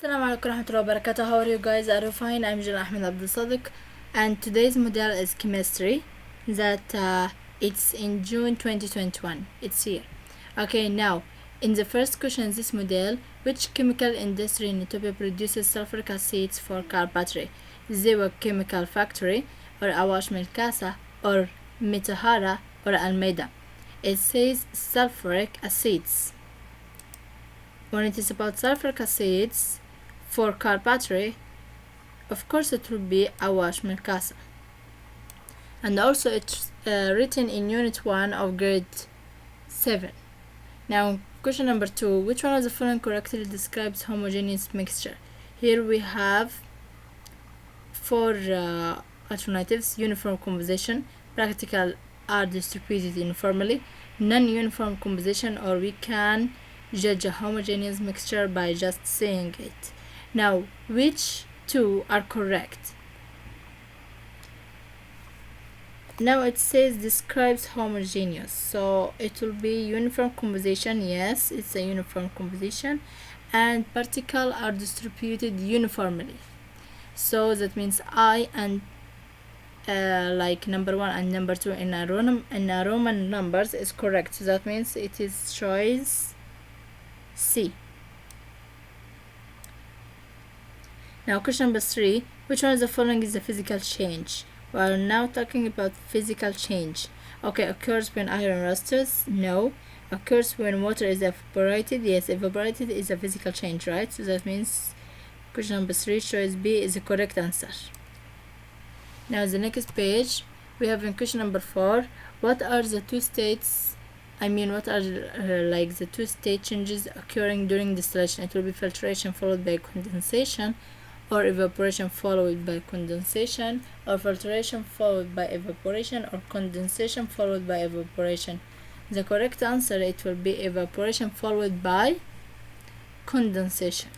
Assalamu alaikum warahmatullahi wabarakatuh. How are you guys? Are you fine? I'm Jana Ahmed Abdul Sadiq, and today's model is chemistry. It's in June 2021. It's here. Okay, now in the first question, this model: which chemical industry in Ethiopia produces sulfuric acids for car battery? Zewa Chemical Factory, or Awash Milkasa, or Mitahara, or Almeida? It says sulfuric acids. When it is about sulfuric acids for car battery, of course it will be Awash Milkasa. And also it's written in unit 1 of grade 7. Now question number 2, which one of the following correctly describes homogeneous mixture? Here we have 4 alternatives: uniform composition, practical are distributed uniformly, non-uniform composition, or we can judge a homogeneous mixture by just saying it. Now, which two are correct? Now it says describes homogeneous, so it will be uniform composition. Yes, it's a uniform composition, and particles are distributed uniformly. So that means I and like number 1 and number 2 in a Roman numbers is correct. So that means it is choice C. Now question number 3, which one of the following is a physical change? We are now talking about physical change. Okay, occurs when iron rusts? No. Occurs when water is evaporated? Yes, evaporated is a physical change, right? So that means question number 3, choice B, is the correct answer. Now the next page, we have in question number 4, what are the two states, what are like the two state changes occurring during distillation? It will be filtration followed by condensation, or evaporation followed by condensation, or filtration followed by evaporation, or condensation followed by evaporation. The correct answer, it will be evaporation followed by condensation.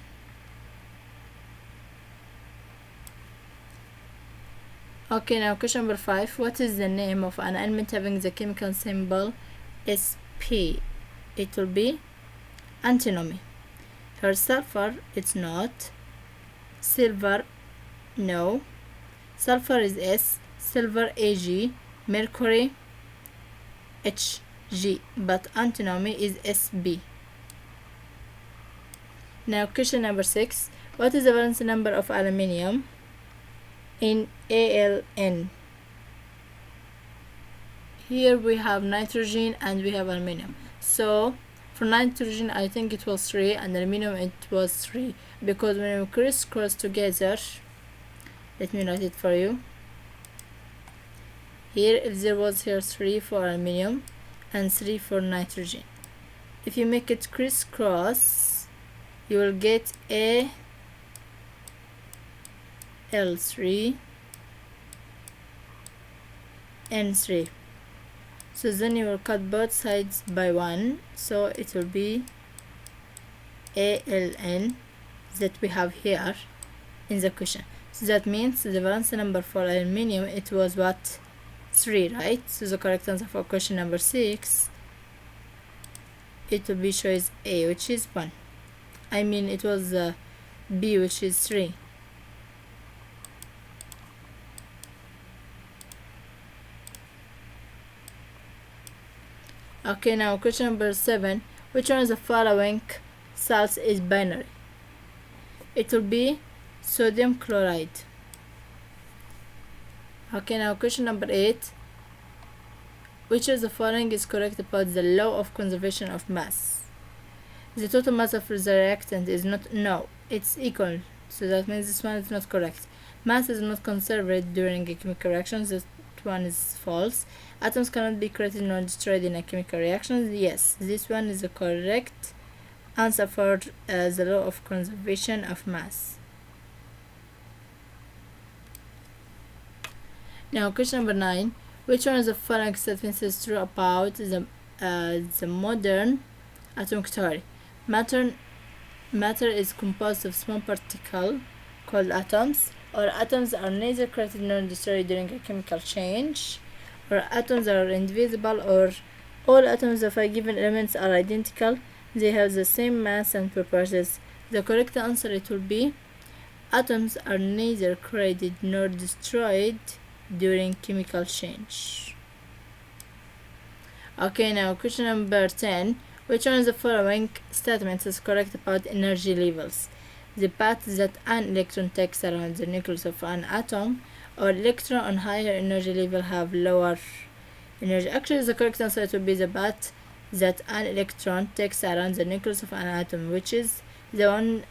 Okay, now question number 5, what is the name of an element having the chemical symbol Sp? It will be antimony. For sulfur, it's not. Silver, no. Sulfur is S, silver Ag, mercury Hg, but antimony is Sb. Now question number 6, what is the valence number of aluminium in Aln? Here we have nitrogen and we have aluminium. So for nitrogen, I think it was 3, and aluminum it was 3, because when we crisscross together, let me write it for you. Here, if there was here 3 for aluminum and 3 for nitrogen, if you make it crisscross, you will get Al3 N3. So then you will cut both sides by 1, so it will be Aln that we have here in the question. So that means the valence number for aluminium, it was what? 3, right? So the correct answer for question number 6, it will be choice A, which is 1. It was B, which is 3. Okay, now question number 7, which one of the following salts is binary? It will be sodium chloride. Okay, now question number 8, which of the following is correct about the law of conservation of mass? The total mass of the reactant is not, no, it's equal, so that means this one is not correct. Mass is not conserved during a chemical reaction, that one is false. Atoms cannot be created nor destroyed in a chemical reaction. Yes, this one is the correct answer for the law of conservation of mass. Now question number 9, which one of the following statements is true about the modern atomic theory? Matter is composed of small particles called atoms, or atoms are neither created nor destroyed during a chemical change, or atoms are indivisible, or all atoms of a given element are identical, they have the same mass and properties. The correct answer it will be atoms are neither created nor destroyed during chemical change. Okay, now question number 10. Which one of the following statements is correct about energy levels? The path that an electron takes around the nucleus of an atom, or electron on higher energy level have lower energy. Actually, the correct answer would be the path that an electron takes around the nucleus of an atom, which is the one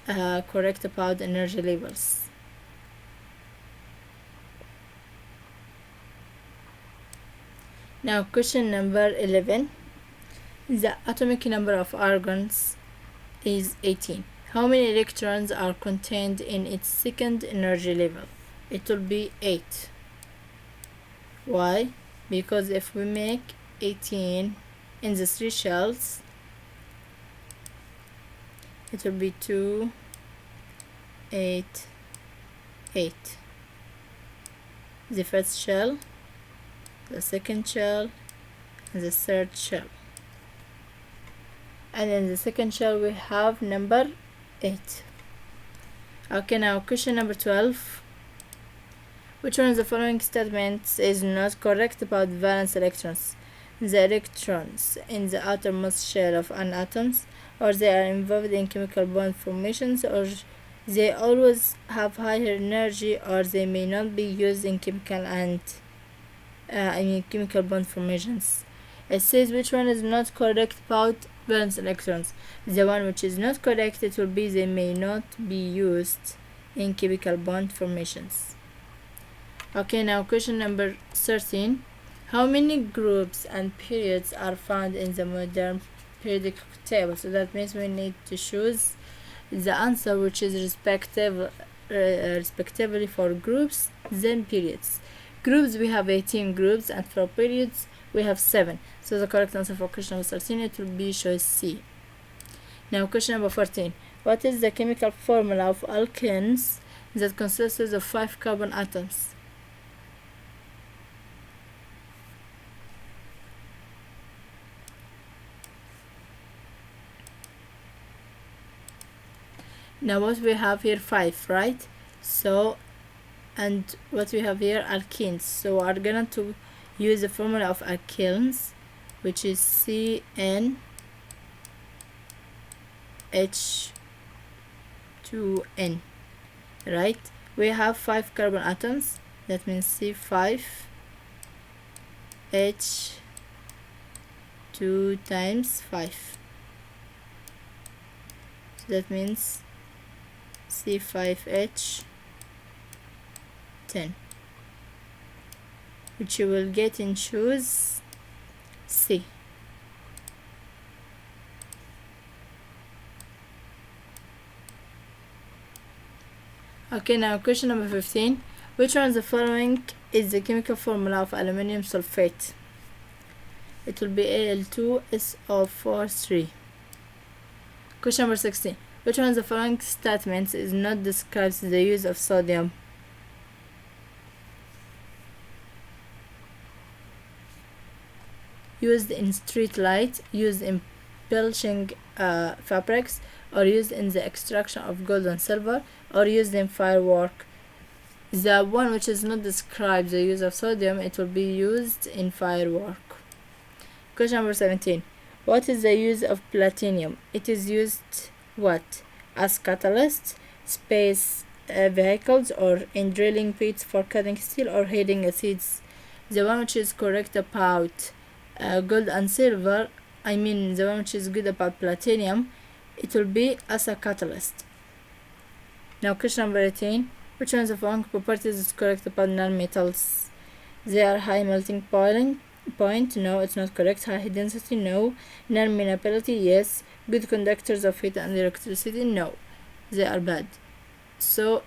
correct about energy levels. Now question number 11. The atomic number of argons is 18. How many electrons are contained in its second energy level? It will be 8. Why? Because if we make 18 in the 3 shells, it will be 2, 8, 8. The first shell, the second shell, and the third shell. And in the second shell we have number 8. Okay, now question number 12. Which one of the following statements is not correct about valence electrons? The electrons in the outermost shell of an atom, or they are involved in chemical bond formations, or they always have higher energy, or they may not be used in chemical bond formations. It says which one is not correct about valence electrons. The one which is not correct, it will be they may not be used in chemical bond formations. Okay, now question number 13. How many groups and periods are found in the modern periodic table? So that means we need to choose the answer which is respectively for groups, then periods. Groups we have 18 groups, and for periods we have 7. So the correct answer for question number 13 it will be choice C. Now question number 14. What is the chemical formula of alkenes that consists of 5 carbon atoms? Now what we have here 5, right? So, and what we have here alkenes. So we are going to use the formula of alkenes, which is CnH2n, right? We have 5 carbon atoms, that means C5H2 times 5. So that means C5H10, which you will get in choose C. Okay, now question number 15. Which one of the following is the chemical formula of aluminum sulfate? It will be Al2SO4 Question number 16. Which one of the following statements is not describes the use of sodium? Used in street light, used in polishing fabrics, or used in the extraction of gold and silver, or used in firework. The one which is not described the use of sodium, it will be used in firework. Question number 17. What is the use of platinum? It is used what? As catalyst, space vehicles, or in drilling pits for cutting steel or heating acids. The one which is correct about gold and silver, the one which is good about platinum, it will be as a catalyst. Now question number 18. Which one of the following properties is correct about nonmetals? They are high melting point. No, it's not correct. High density, no. Non-malleability, yes. Good conductors of heat and electricity, no. They are bad. So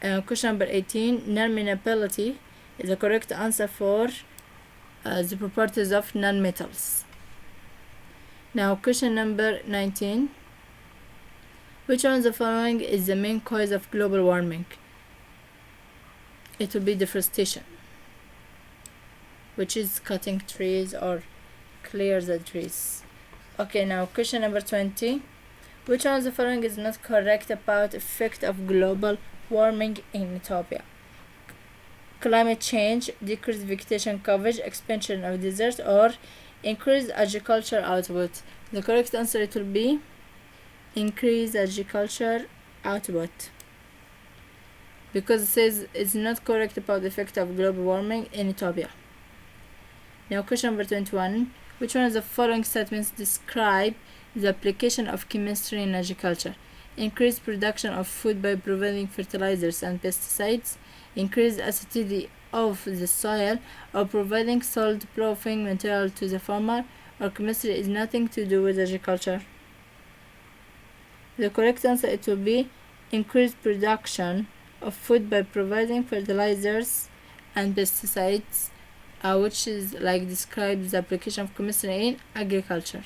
question number 18. Non-malleability is the correct answer for the properties of nonmetals. Now question number 19. Which one of the following is the main cause of global warming? It will be deforestation, which is cutting trees or clear the trees. Okay, now question number 20. Which one of the following is not correct about effect of global warming in Ethiopia? Climate change, decreased vegetation coverage, expansion of deserts, or increased agriculture output? The correct answer it will be increased agriculture output, because it says it's not correct about the effect of global warming in Ethiopia. Now question number 21. Which one of the following statements describe the application of chemistry in agriculture? Increased production of food by providing fertilizers and pesticides, increased acidity of the soil, or providing salt-proofing material to the farmer, or chemistry is nothing to do with agriculture? The correct answer it will be increased production of food by providing fertilizers and pesticides, which is like describes the application of chemistry in agriculture.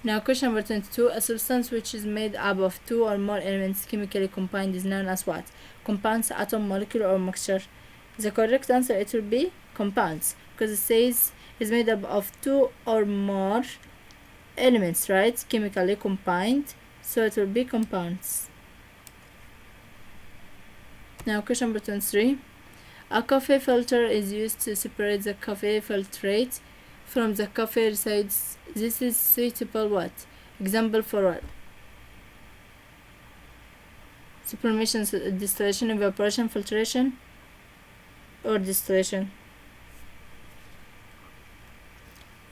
Now question number 22. A substance which is made up of two or more elements chemically combined is known as what? Compounds, atom, molecule, or mixture? The correct answer it will be compounds, because it says it's made up of two or more elements, right? Chemically combined, so it will be compounds. Now question number 23. A coffee filter is used to separate the coffee filtrate from the coffee residues. This is suitable what? Example for what? Sublimation, distillation, evaporation, filtration, or distillation?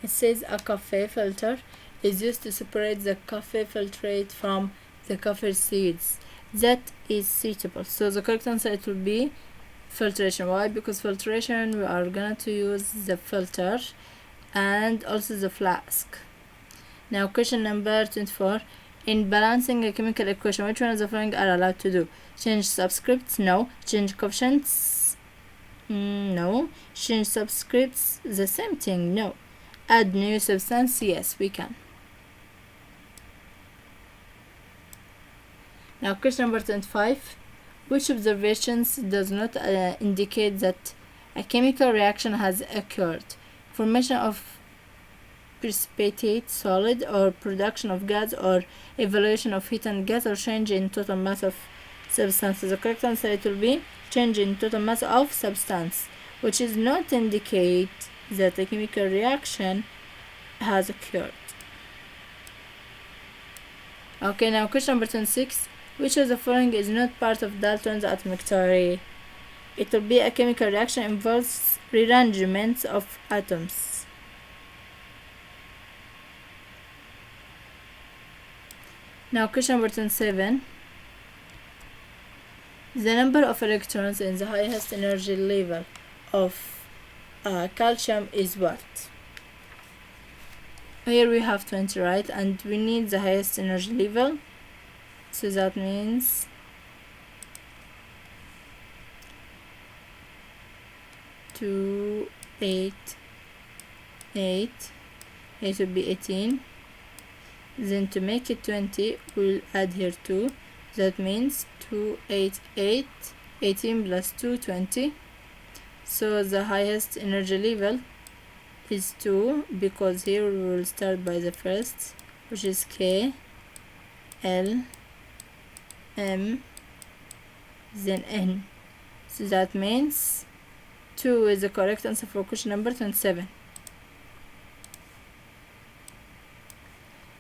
It says a coffee filter is used to separate the coffee filtrate from the coffee seeds. That is suitable. So the correct answer it will be filtration. Why? Because filtration we are gonna to use the filter and also the flask. Now question number 24. In balancing a chemical equation, which one of the following are allowed to do? Change subscripts? No. Change coefficients? No. Change subscripts? The same thing? No. Add new substance? Yes, we can. Now question number 25. Which observations does not indicate that a chemical reaction has occurred? Formation of precipitate solid, or production of gas, or evaluation of heat and gas, or change in total mass of substance? The correct answer it will be change in total mass of substance, which is not indicate that a chemical reaction has occurred. Okay, now question number 26. Which of the following is not part of Dalton's atomic theory? It will be a chemical reaction involves rearrangements of atoms. Now question number 27. The number of electrons in the highest energy level of calcium is what? Here we have 20, right? And we need the highest energy level. So that means two, eight, it will be 18. Then to make it 20, we'll add here 2. That means 2, 8, 8, 18 plus 2, 20. So the highest energy level is 2, because here we will start by the first, which is K, L, M, then N. So that means 2 is the correct answer for question number 27.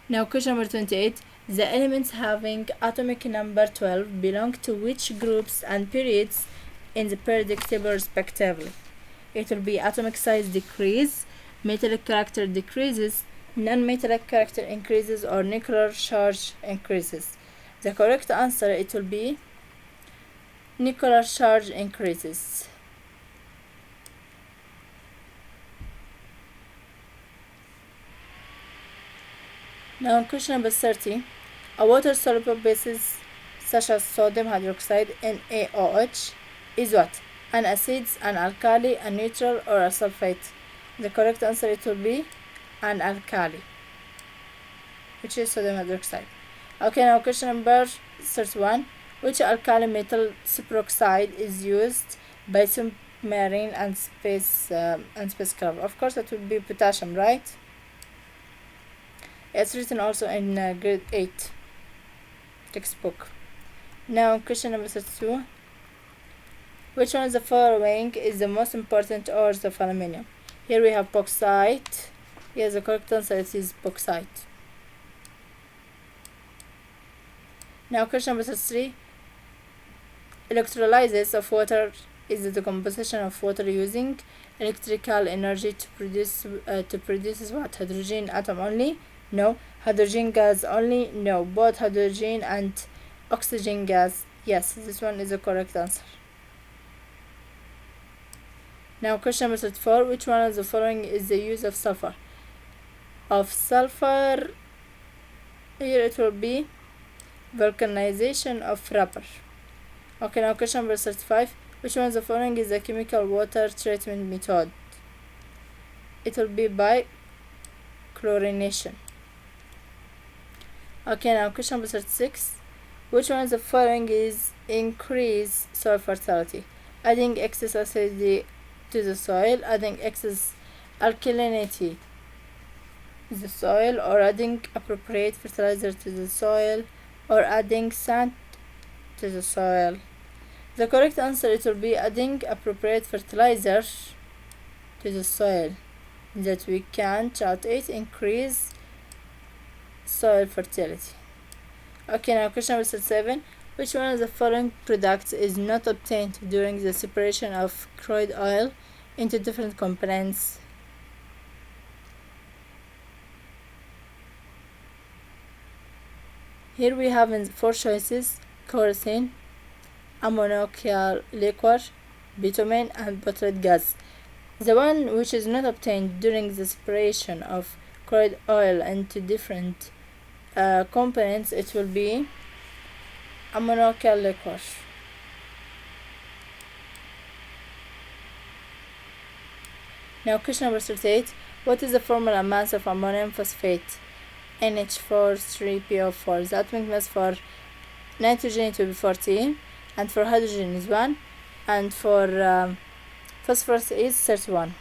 Now question number 28. The elements having atomic number 12 belong to which groups and periods in the periodic table respectively? It will be atomic size decrease, metallic character decreases, non-metallic character increases, or nuclear charge increases. The correct answer it will be nuclear charge increases. Now question number 30. A water-soluble bases such as sodium hydroxide NaOH is what? An acid, an alkali, a neutral, or a sulfate? The correct answer it will be an alkali, which is sodium hydroxide. Okay, now question number 31. Which alkali metal superoxide is used by some marine and spacecraft. Of course it will be potassium, right? It's written also in grade 8 textbook. Now question number 32. Which one of the following is the most important ores of aluminium? Here we have bauxite. Yes, the correct answer is bauxite. Now question number 33. Electrolysis of water is the decomposition of water using electrical energy to produce what? Hydrogen atom only? No. Hydrogen gas only? No. Both hydrogen and oxygen gas? Yes, this one is the correct answer. Now question number 34. Which one of the following is the use of sulfur? Here it will be vulcanization of rubber. Okay, now question number 35. Which one of the following is the chemical water treatment method? It will be by chlorination. Okay, now question number 36. Which one of the following is increase soil fertility? Adding excess acidity to the soil, adding excess alkalinity to the soil, or adding appropriate fertilizer to the soil, or adding sand to the soil. The correct answer it will be adding appropriate fertilizer to the soil, that we can shout it increase soil fertility. Okay, now question number 37. Which one of the following products is not obtained during the separation of crude oil into different components? Here we have in 4 choices: kerosene, ammoniacal liquor, bitumen, and butyrate gas. The one which is not obtained during the separation of crude oil into different components, it will be ammoniacal liquor. Now question number 38. What is the formula mass of ammonium phosphate? NH4 3PO4. The atomic mass for nitrogen it will be 14, and for hydrogen is 1, and for phosphorus is 31.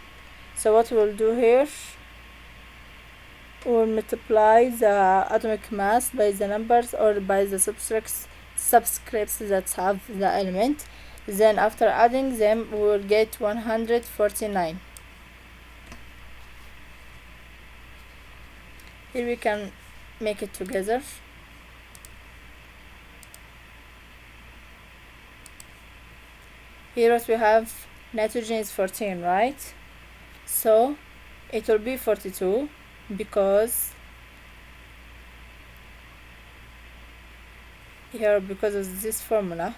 So what we'll do here, we'll multiply the atomic mass by the numbers or by the subscripts that have the element. Then after adding them we will get 149. Here we can make it together. Here what we have, nitrogen is 14, right? So it will be 42, because here, because of this formula,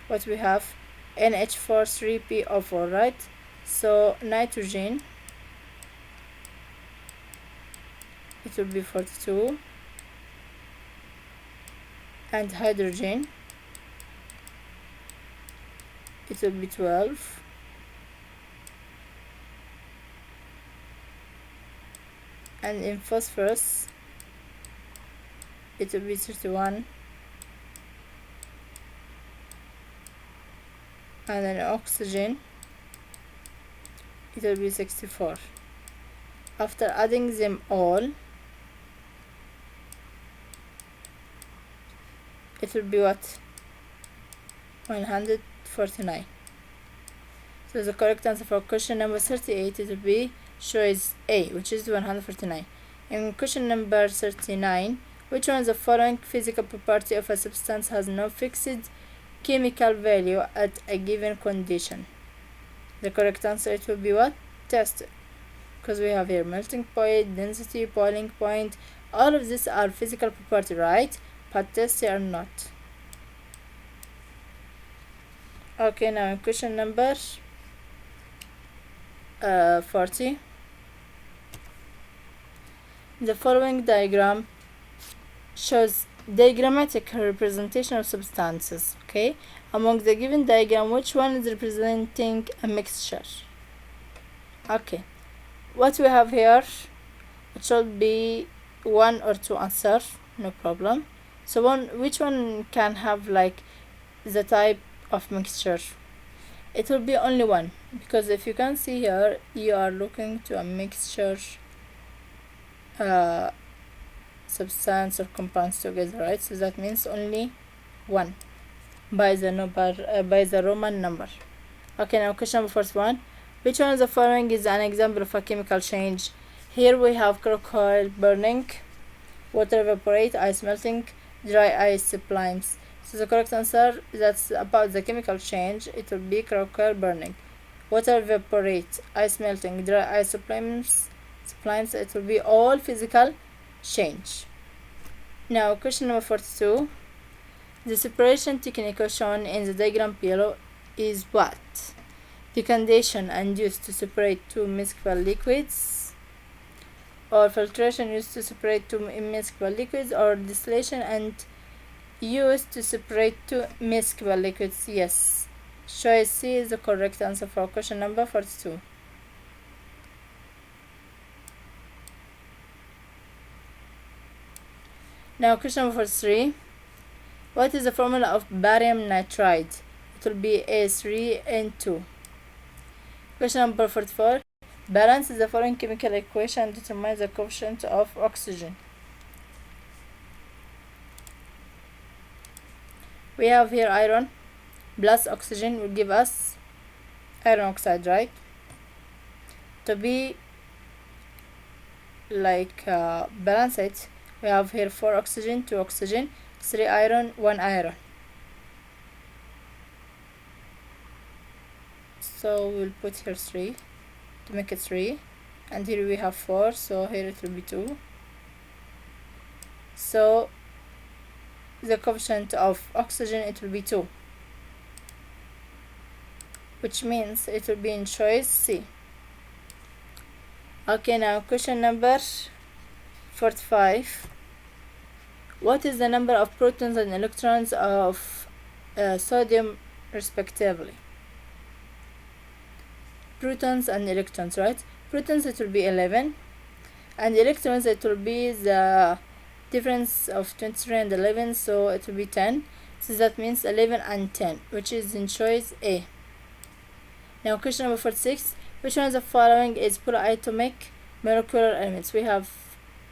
what we have, NH4 3PO4, right? So nitrogen, it will be 42, and hydrogen, it will be 12, and in phosphorus it will be 31, and in oxygen it will be 64. After adding them all, it will be what? 149. So the correct answer for question number 38 it will be choice A, which is 149. In question number 39, which one of the following physical property of a substance has no fixed chemical value at a given condition? The correct answer it will be what? Test. Because we have here melting point, density, boiling point. All of these are physical property, right? But tests are not. Okay, now in question number 40. The following diagram shows diagrammatic representation of substances. Okay, among the given diagram, which one is representing a mixture? Okay, what we have here, it should be 1 or 2 answers, no problem. So which one can have like the type of mixture? It will be only one, because if you can see here, you are looking to a mixture substance or compounds together, right? So that means only one by the number by the Roman number. Okay, now question number 41. Which one of the following is an example of a chemical change? Here we have charcoal burning, water evaporate, ice melting, dry ice sublimes. So the correct answer that's about the chemical change, it will be charcoal burning, water evaporate, ice melting, dry ice sublimes. It will be all physical change. Now question number 42. The separation technique shown in the diagram below is what? Decantation and used to separate two miscible liquids, or filtration used to separate two immiscible liquids, or distillation and used to separate two miscible liquids. Yes, choice C is the correct answer for question number 42. Now question number 43. What is the formula of barium nitride? It will be A3N2. Question number 44. Balance the following chemical equation and determine the coefficient of oxygen. We have here iron plus oxygen will give us iron oxide, right? To be like balance it, we have here 4 oxygen, 2 oxygen, 3 iron, 1 iron. So we'll put here 3 to make it 3, and here we have 4, so here it will be 2. So the coefficient of oxygen, it will be 2, which means it will be in choice C. Okay, now question number 45. What is the number of protons and electrons of sodium respectively? Protons and electrons, right? Protons, it will be 11, and electrons, it will be the difference of 23 and 11, so it will be 10. So that means 11 and 10, which is in choice A. Now question number 46. Which one of the following is polyatomic molecular elements? We have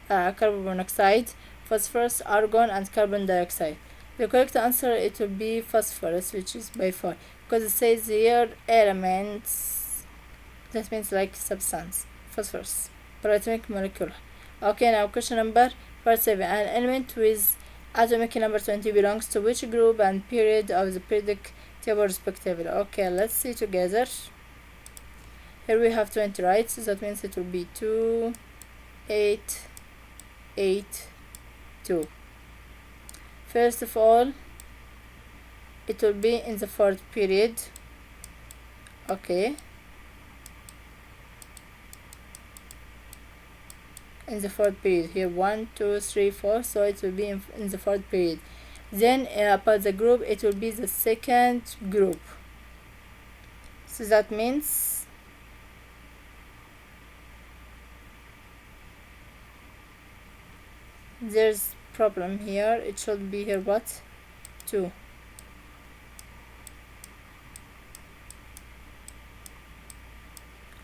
carbon monoxide, phosphorus, argon, and carbon dioxide. The correct answer, it will be phosphorus, which is by far, because it says here elements, that means like substance. Phosphorus, polyatomic molecule. Okay, now question number 47. An element with atomic number 20 belongs to which group and period of the periodic table respectively? Okay, let's see together. Here we have 20, right? So that means it will be 2, 8, 8, 2. First of all, it will be in the fourth period. Okay, in the fourth period here, 1, 2, 3, 4, so it will be in the fourth period. Then about the group, it will be the second group. So that means there's problem here. It should be here what? 2.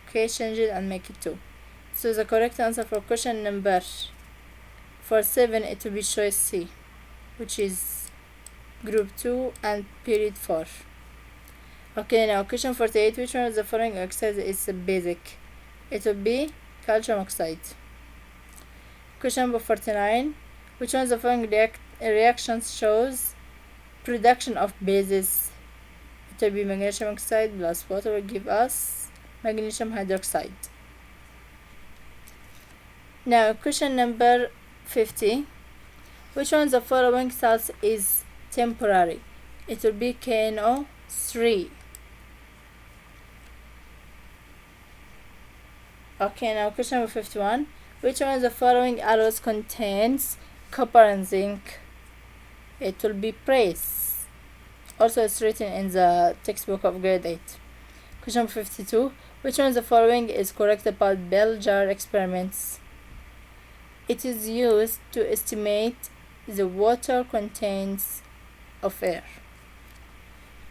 Okay, change it and make it 2. So the correct answer for question number 47, it will be choice C, which is group 2 and period 4. Okay, now question 48. Which one of the following oxides is basic? It will be calcium oxide. Question number 49. Which one of the following reactions shows production of bases? It will be magnesium oxide plus water will give us magnesium hydroxide. Now question number 50. Which one of the following salts is temporary? It will be KNO3. Okay, now question number 51. Which one of the following alloys contains copper and zinc? It will be praise. Also, it's written in the textbook of grade 8. Question number 52. Which one of the following is correct about bell jar experiments? It is used to estimate the water contents of air.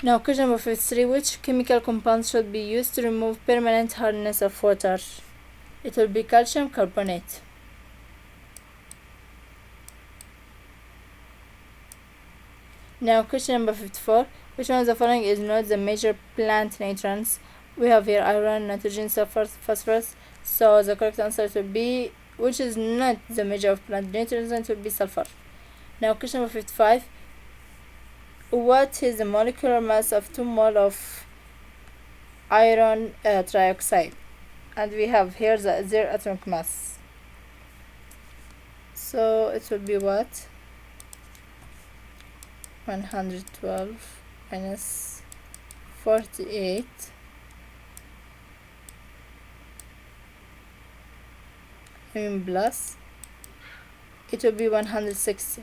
Now question number 53. Which chemical compound should be used to remove permanent hardness of water? It will be calcium carbonate. Now question number 54. Which one of the following is not the major plant nutrients? We have here iron, nitrogen, sulfur, phosphorus. So the correct answer will be, which is not the major of plant nutrients, will be sulfur. Now question number 55. What is the molecular mass of 2 mole of iron trioxide? And we have here their atomic mass. So it will be what? 112 minus 48 plus, it will be 160.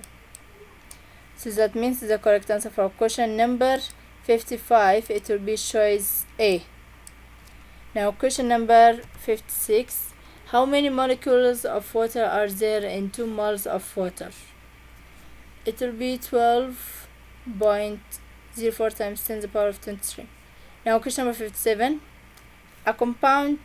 So that means the correct answer for question number 55, it will be choice A. Now question number 56. How many molecules of water are there in 2 moles of water? It will be 12.04 times 10 to the power of 23. Now question number 57. A compound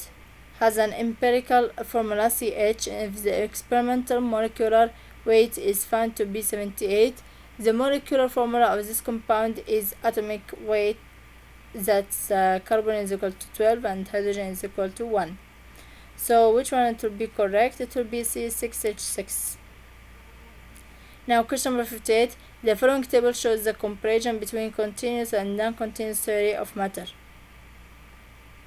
has an empirical formula CH if the experimental molecular weight is found to be 78. The molecular formula of this compound is atomic weight, that's carbon is equal to 12 and hydrogen is equal to 1. So which one it will be correct? It will be C6H6. Now question number 58. The following table shows the comparison between continuous and non-continuous theory of matter.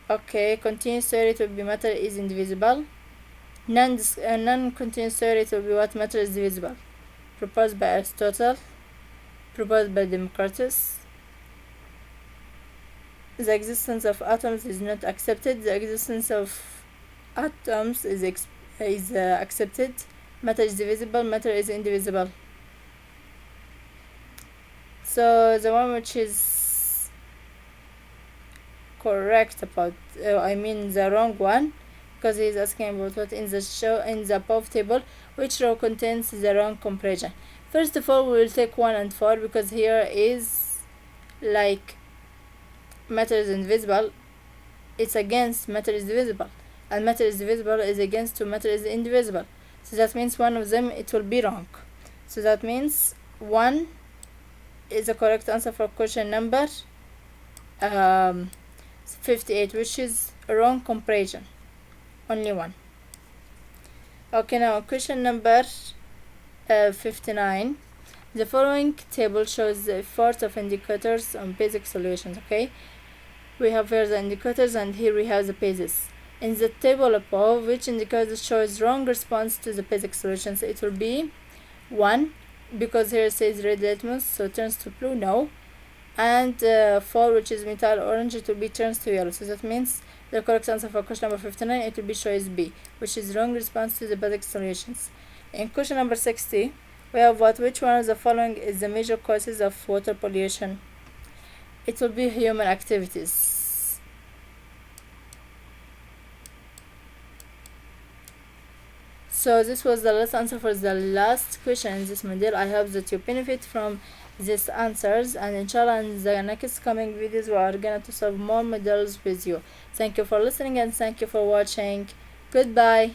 Okay, continuous theory it will be matter is indivisible. Non-continuous theory it will be what matter is divisible. Proposed by Aristotle. Proposed by Democritus. The existence of atoms is not accepted. The existence of atoms is accepted. Matter is divisible. Matter is indivisible. So the one which is correct about, the wrong one, because he is asking about what in the above table, which row contains the wrong comparison. First of all, we will take 1 and 4 because here is like matter is invisible, it's against matter is divisible, and matter is divisible is against to matter is indivisible. So that means one of them it will be wrong. So that means 1 is the correct answer for question number 58, which is a wrong comparison. Only 1. Okay, now question number 59. The following table shows the effort of indicators on basic solutions. Okay, we have here the indicators and here we have the bases. In the table above, which indicator shows wrong response to the basic solutions? It will be 1, because here it says red litmus, so it turns to blue, no. And 4, which is metal orange, it will be turns to yellow. So that means the correct answer for question number 59, it will be choice B, which is wrong response to the basic solutions. In question number 60, we have what? Which one of the following is the major causes of water pollution? It will be human activities. So this was the last answer for the last question in this module. I hope that you benefit from these answers, and inshallah in the next coming videos we are going to solve more models with you. Thank you for listening and thank you for watching. Goodbye.